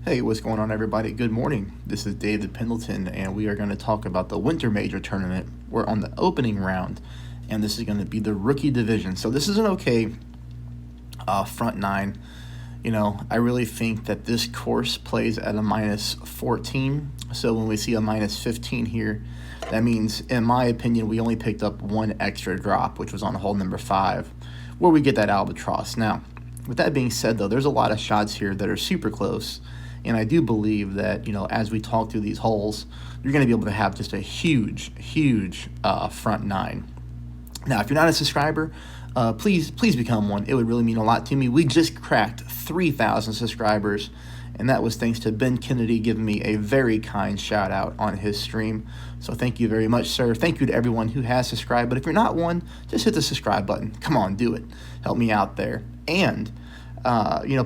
Hey, what's going on, everybody? Good morning. This is David Pendleton, and we are going to talk about the Winter Major Tournament. We're on the opening round, and this is going to be the rookie division. So this is an okay front nine. I really think that this course plays at a minus 14. So when we see a minus 15 here, that means, in my opinion, we only picked up one extra drop, which was on hole number 5, where we get that albatross. Now, with that being said, though, there's a lot of shots here that are super close. And I do believe that, as we talk through these holes, you're going to be able to have just a huge front nine. Now, if you're not a subscriber, please become one. It would really mean a lot to me. We just cracked 3,000 subscribers, and that was thanks to Ben Kennedy giving me a very kind shout out on his stream. So thank you very much, sir. Thank you to everyone who has subscribed. But if you're not one, just hit the subscribe button. Come on, do it. Help me out there. And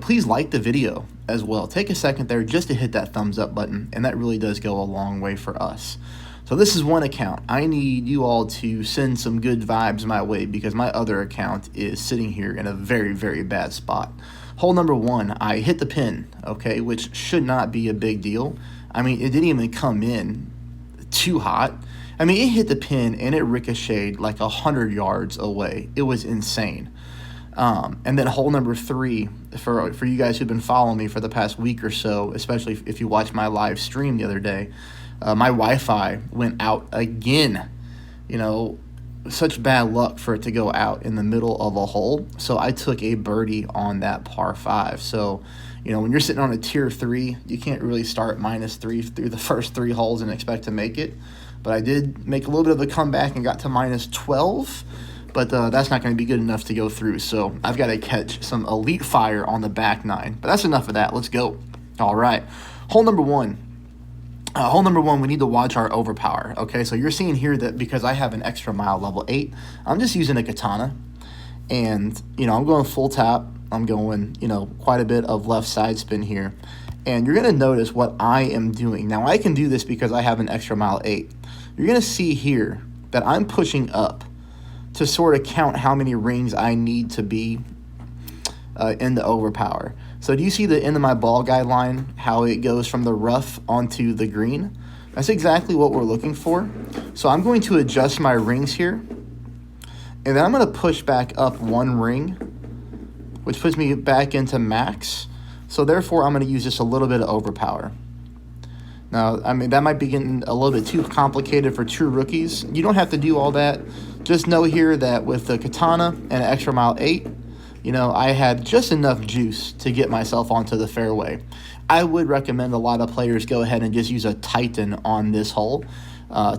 please like the video as well. Take a second there just to hit that thumbs up button, and that really does go a long way for us. So this is one account. I need you all to send some good vibes my way because my other account is sitting here in a very bad spot. Hole number 1, I hit the pin, okay, which should not be a big deal. I mean, it didn't even come in too hot. I mean, it hit the pin and it ricocheted like 100 yards away. It was insane. And then hole number 3, for you guys who've been following me for the past week or so, especially if you watched my live stream the other day, my Wi-Fi went out again. Such bad luck for it to go out in the middle of a hole. So I took a birdie on that par 5. So, when you're sitting on a tier 3, you can't really start -3 through the first 3 holes and expect to make it. But I did make a little bit of a comeback and got to -12. But that's not going to be good enough to go through. So I've got to catch some elite fire on the back 9. But that's enough of that. Let's go. All right. Hole number 1. We need to watch our overpower. Okay, so you're seeing here that because I have an extra mile level 8, I'm just using a katana. And, I'm going full tap. I'm going, quite a bit of left side spin here. And you're going to notice what I am doing. Now, I can do this because I have an extra mile 8. You're going to see here that I'm pushing up to sort of count how many rings I need to be in the overpower. So do you see the end of my ball guideline, how it goes from the rough onto the green? That's exactly what we're looking for. So I'm going to adjust my rings here, and then I'm going to push back up 1 ring, which puts me back into max. So therefore, I'm going to use just a little bit of overpower. Now, I mean, that might be getting a little bit too complicated for true rookies. You don't have to do all that. Just know here that with the katana and an extra mile 8, I had just enough juice to get myself onto the fairway. I would recommend a lot of players go ahead and just use a Titan on this hole.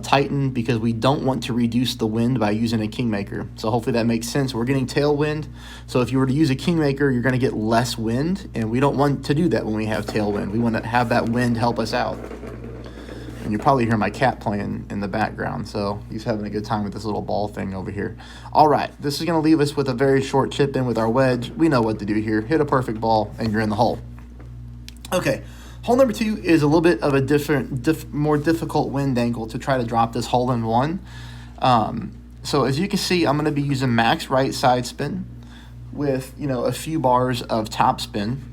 Titan because we don't want to reduce the wind by using a Kingmaker. So hopefully that makes sense. We're getting tailwind. So if you were to use a Kingmaker, you're going to get less wind. And we don't want to do that when we have tailwind. We want to have that wind help us out. And you probably hear my cat playing in the background, so he's having a good time with this little ball thing over here. All right, this is going to leave us with a very short chip in with our wedge. We know what to do here. Hit a perfect ball, and you're in the hole. Okay, hole number 2 is a little bit of a more difficult wind angle to try to drop this hole in 1. So as you can see, I'm going to be using max right side spin with, a few bars of top spin.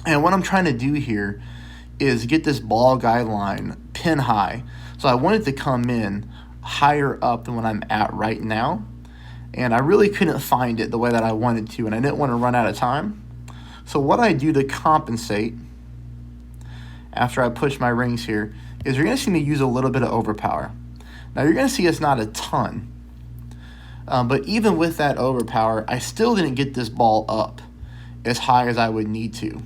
And what I'm trying to do here is get this ball guideline pin high. So I wanted to come in higher up than what I'm at right now. And I really couldn't find it the way that I wanted to, and I didn't want to run out of time. So what I do to compensate after I push my rings here is you're going to see me use a little bit of overpower. Now you're going to see it's not a ton. But even with that overpower, I still didn't get this ball up as high as I would need to.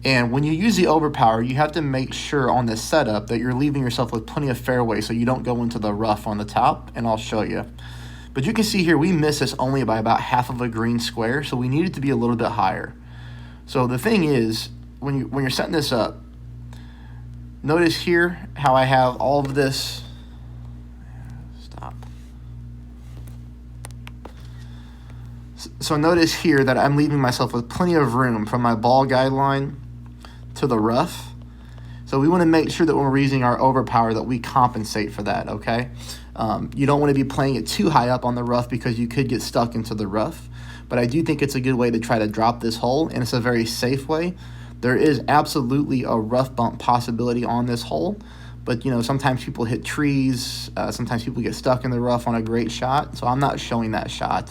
And when you use the overpower, you have to make sure on this setup that you're leaving yourself with plenty of fairway so you don't go into the rough on the top, and I'll show you. But you can see here we missed this only by about half of a green square, so we need it to be a little bit higher. So the thing is, when you're setting this up, notice here how I have all of this. Stop. So notice here that I'm leaving myself with plenty of room from my ball guideline to the rough. So we want to make sure that when we're using our overpower that we compensate for that, okay? You don't want to be playing it too high up on the rough because you could get stuck into the rough. But I do think it's a good way to try to drop this hole, and it's a very safe way. There is absolutely a rough bump possibility on this hole, but sometimes people hit trees, sometimes people get stuck in the rough on a great shot, so I'm not showing that shot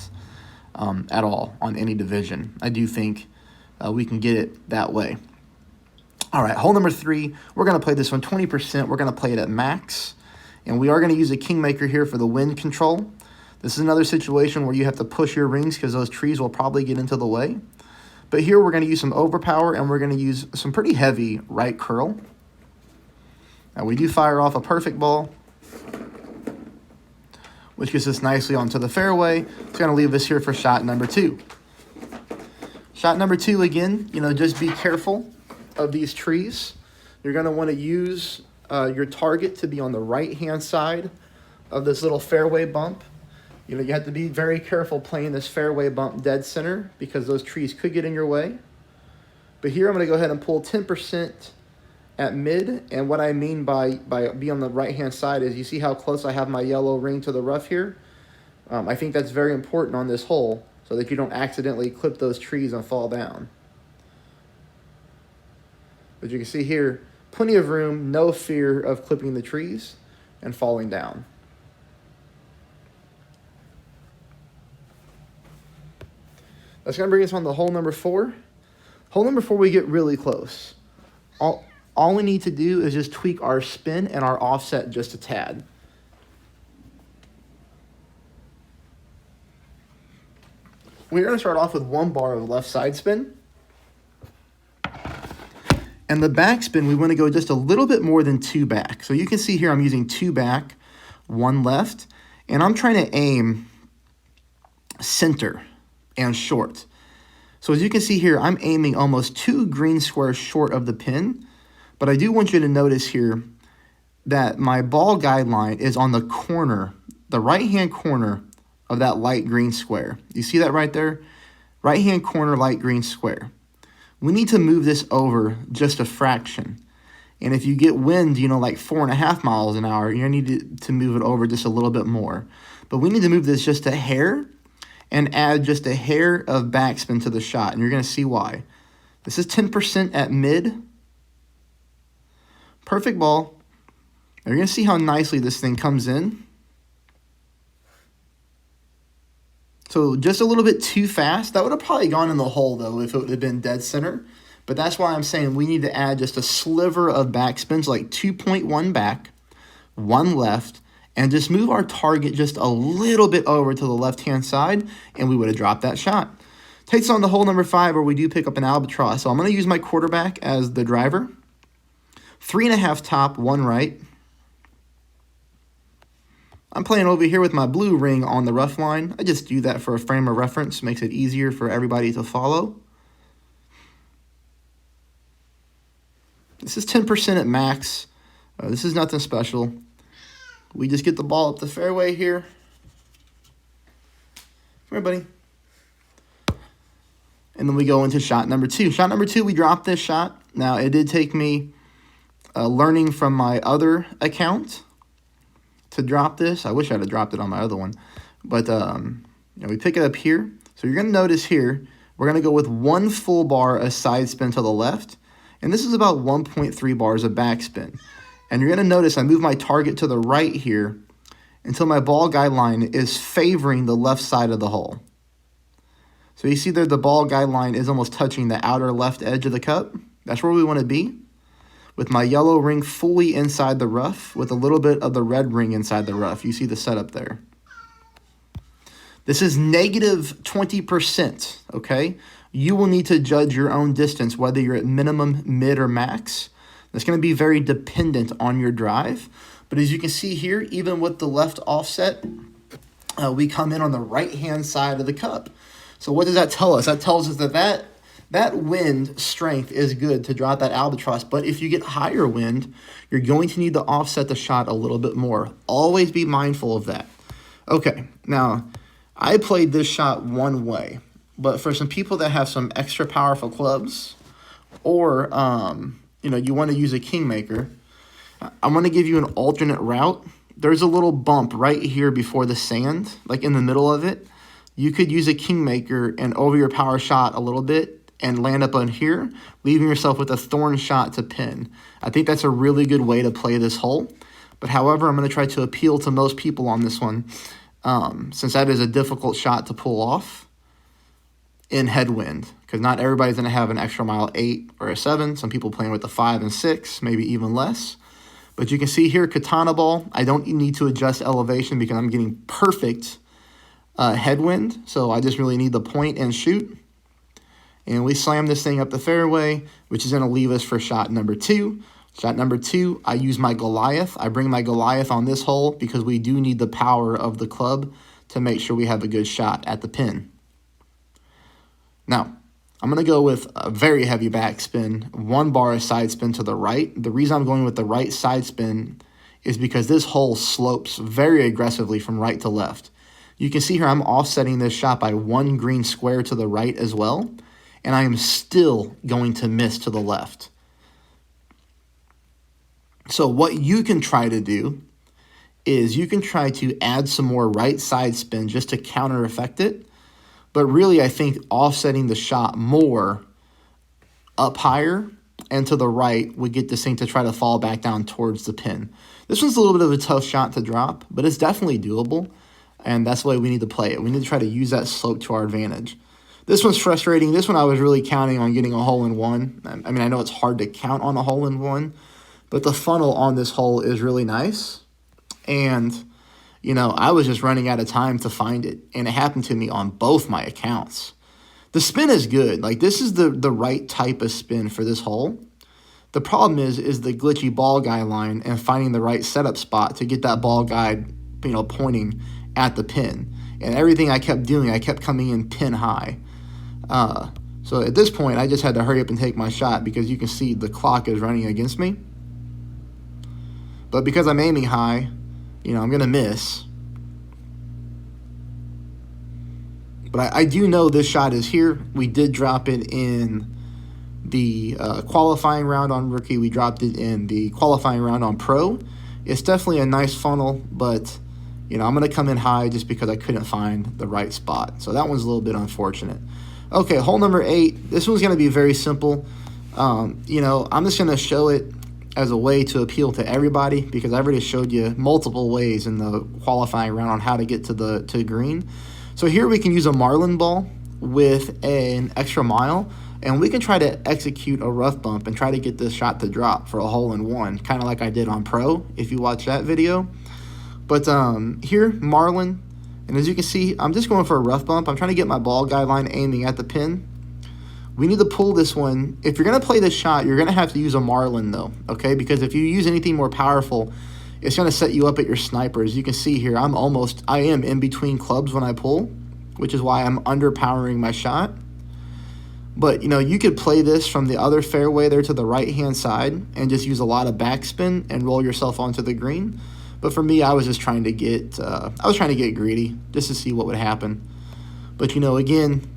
at all on any division. I do think we can get it that way. All right, hole number 3, we're going to play this one 20%. We're going to play it at max, and we are going to use a kingmaker here for the wind control. This is another situation where you have to push your rings because those trees will probably get into the way. But here we're going to use some overpower, and we're going to use some pretty heavy right curl. Now we do fire off a perfect ball, which gets us nicely onto the fairway. It's going to leave us here for shot number 2. Shot number 2, again, just be careful of these trees. You're going to want to use your target to be on the right-hand side of this little fairway bump. You have to be very careful playing this fairway bump dead center because those trees could get in your way. But here I'm going to go ahead and pull 10% at mid, and what I mean by be on the right-hand side is you see how close I have my yellow ring to the rough here? I think that's very important on this hole so that you don't accidentally clip those trees and fall down. But you can see here, plenty of room, no fear of clipping the trees and falling down. That's going to bring us on to hole number 4. Hole number 4, we get really close. All we need to do is just tweak our spin and our offset just a tad. We're going to start off with 1 bar of left side spin. And the backspin, we want to go just a little bit more than 2 back. So you can see here I'm using 2 back, 1 left, and I'm trying to aim center and short. So as you can see here, I'm aiming almost 2 green squares short of the pin, but I do want you to notice here that my ball guideline is on the corner, the right-hand corner of that light green square. You see that right there? Right-hand corner, light green square. We need to move this over just a fraction. And if you get wind, like 4.5 miles an hour, you're going to need to move it over just a little bit more. But we need to move this just a hair and add just a hair of backspin to the shot. And you're going to see why. This is 10% at mid. Perfect ball. You're going to see how nicely this thing comes in. So just a little bit too fast. That would have probably gone in the hole, though, if it would have been dead center. But that's why I'm saying we need to add just a sliver of backspins, like 2.1 back, 1 left, and just move our target just a little bit over to the left-hand side, and we would have dropped that shot. Takes on the hole number 5, where we do pick up an albatross. So I'm going to use my quarterback as the driver. 3.5 top, 1 right. I'm playing over here with my blue ring on the rough line. I just do that for a frame of reference. Makes it easier for everybody to follow. This is 10% at max. This is nothing special. We just get the ball up the fairway here. Come here, buddy. And then we go into shot number 2. Shot number 2, we dropped this shot. Now, it did take me learning from my other account to drop this. I wish I'd have dropped it on my other one. But we pick it up here. So you're going to notice here, we're going to go with 1 full bar of side spin to the left. And this is about 1.3 bars of backspin. And you're going to notice I move my target to the right here until my ball guideline is favoring the left side of the hole. So you see there the ball guideline is almost touching the outer left edge of the cup. That's where we want to be. With my yellow ring fully inside the rough with a little bit of the red ring inside the rough. You see the setup there. This is negative 20%, okay? You will need to judge your own distance, whether you're at minimum, mid, or max. That's going to be very dependent on your drive. But as you can see here, even with the left offset, we come in on the right-hand side of the cup. So what does that tell us? That tells us that wind strength is good to drop that albatross. But if you get higher wind, you're going to need to offset the shot a little bit more. Always be mindful of that. Okay, now I played this shot one way. But for some people that have some extra powerful clubs, or you want to use a kingmaker, I'm going to give you an alternate route. There's a little bump right here before the sand, like in the middle of it. You could use a kingmaker and over your power shot a little bit and land up on here, leaving yourself with a thorn shot to pin. I think that's a really good way to play this hole. But however, I'm going to try to appeal to most people on this one, since that is a difficult shot to pull off in headwind, because not everybody's going to have an extra mile 8 or a 7. Some people playing with the 5 and 6, maybe even less. But you can see here, katana ball, I don't need to adjust elevation because I'm getting perfect headwind. So I just really need the point and shoot. And we slam this thing up the fairway, which is going to leave us for shot number 2. Shot number 2, I use my Goliath. I bring my Goliath on this hole because we do need the power of the club to make sure we have a good shot at the pin. Now, I'm going to go with a very heavy backspin, 1 bar of side spin to the right. The reason I'm going with the right side spin is because this hole slopes very aggressively from right to left. You can see here I'm offsetting this shot by 1 green square to the right as well, and I am still going to miss to the left. So what you can try to do is you can try to add some more right side spin just to counter effect it. But really, I think offsetting the shot more up higher and to the right would get this thing to try to fall back down towards the pin. This one's a little bit of a tough shot to drop, but it's definitely doable, and that's the way we need to play it. We need to try to use that slope to our advantage. This one's frustrating. This one I was really counting on getting a hole-in-one. I mean, I know it's hard to count on a hole-in-one, but the funnel on this hole is really nice, and you know, I was just running out of time to find it, and it happened to me on both my accounts. The spin is good. Like, this is the right type of spin for this hole. The problem is the glitchy ball guide line and finding the right setup spot to get that ball guide, you know, pointing at the pin. And everything I kept doing, I kept coming in pin high. So at this point, I just had to hurry up and take my shot because you can see the clock is running against me. But because I'm aiming high, you know, I'm going to miss. But I do know this shot is here. We did drop it in the qualifying round on rookie. We dropped it in the qualifying round on pro. It's definitely a nice funnel, but, you know, I'm going to come in high just because I couldn't find the right spot. So that one's a little bit unfortunate. Okay, hole number 8. This one's going to be very simple. You know, I'm just going to show it as a way to appeal to everybody because I've already showed you multiple ways in the qualifying round on how to get to green. So here we can use a marlin ball with an extra mile, and we can try to execute a rough bump and try to get this shot to drop for a hole-in-one, kind of like I did on pro if you watch that video. But here, marlin, and as you can see, I'm just going for a rough bump. I'm trying to get my ball guide line aiming at the pin. We need to pull this one. If you're going to play this shot, you're going to have to use a marlin, though, okay? Because if you use anything more powerful, it's going to set you up at your sniper. As you can see here, I am in between clubs when I pull, which is why I'm underpowering my shot. But, you know, you could play this from the other fairway there to the right-hand side and just use a lot of backspin and roll yourself onto the green. But for me, I was just trying to get, greedy just to see what would happen. But, you know, again,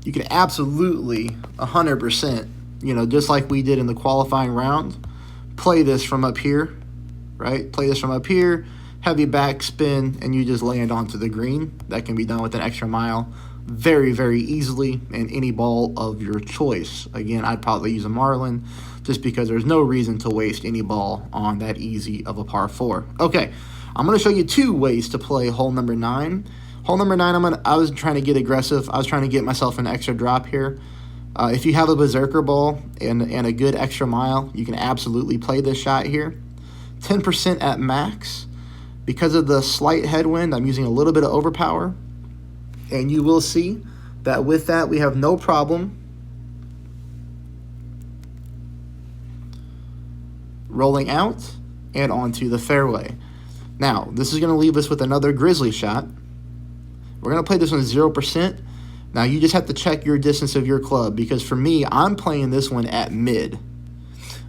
you can absolutely 100%, you know, just like we did in the qualifying round, play this from up here, right? Play this from up here, heavy backspin, and you just land onto the green. That can be done with an extra mile very, very easily and any ball of your choice. Again, I'd probably use a marlin just because there's no reason to waste any ball on that easy of a par 4. Okay, I'm going to show you 2 ways to play hole number 9. Hole number 9, I was trying to get aggressive. I was trying to get myself an extra drop here. If you have a berserker ball and a good extra mile, you can absolutely play this shot here. 10% at max. Because of the slight headwind, I'm using a little bit of overpower. And you will see that with that, we have no problem rolling out and onto the fairway. Now, this is going to leave us with another grizzly shot. We're going to play this one 0%. Now, you just have to check your distance of your club because for me, I'm playing this one at mid.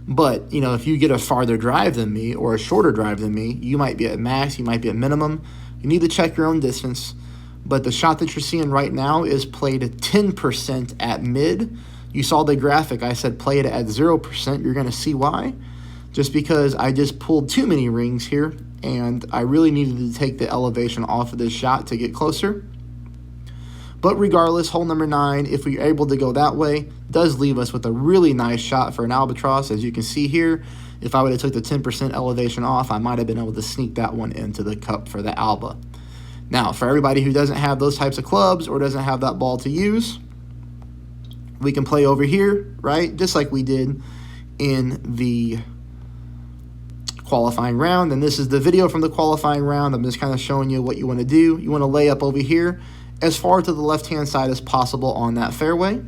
But, you know, if you get a farther drive than me or a shorter drive than me, you might be at max, you might be at minimum. You need to check your own distance. But the shot that you're seeing right now is played at 10% at mid. You saw the graphic. I said play it at 0%. You're going to see why. Just because I just pulled too many rings here and I really needed to take the elevation off of this shot to get closer. But regardless, hole number 9, if we're able to go that way, does leave us with a really nice shot for an albatross. As you can see here, if I would have took the 10% elevation off, I might have been able to sneak that one into the cup for the alba. Now, for everybody who doesn't have those types of clubs or doesn't have that ball to use, we can play over here, right? Just like we did in the qualifying round. And this is the video from the qualifying round. I'm just kind of showing you what you want to do. You want to lay up over here as far to the left-hand side as possible on that fairway.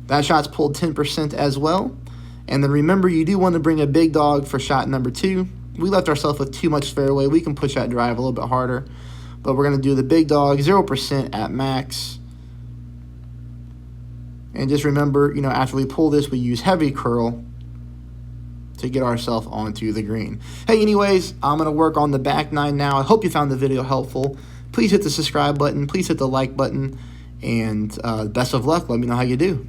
That shot's pulled 10% as well. And then remember, you do want to bring a big dog for shot number 2. We left ourselves with too much fairway. We can push that drive a little bit harder. But we're going to do the big dog, 0% at max. And just remember, after we pull this, we use heavy curl to get ourselves onto the green. Hey, anyways, I'm going to work on the back 9 now. I hope you found the video helpful. Please hit the subscribe button. Please hit the like button. And best of luck. Let me know how you do.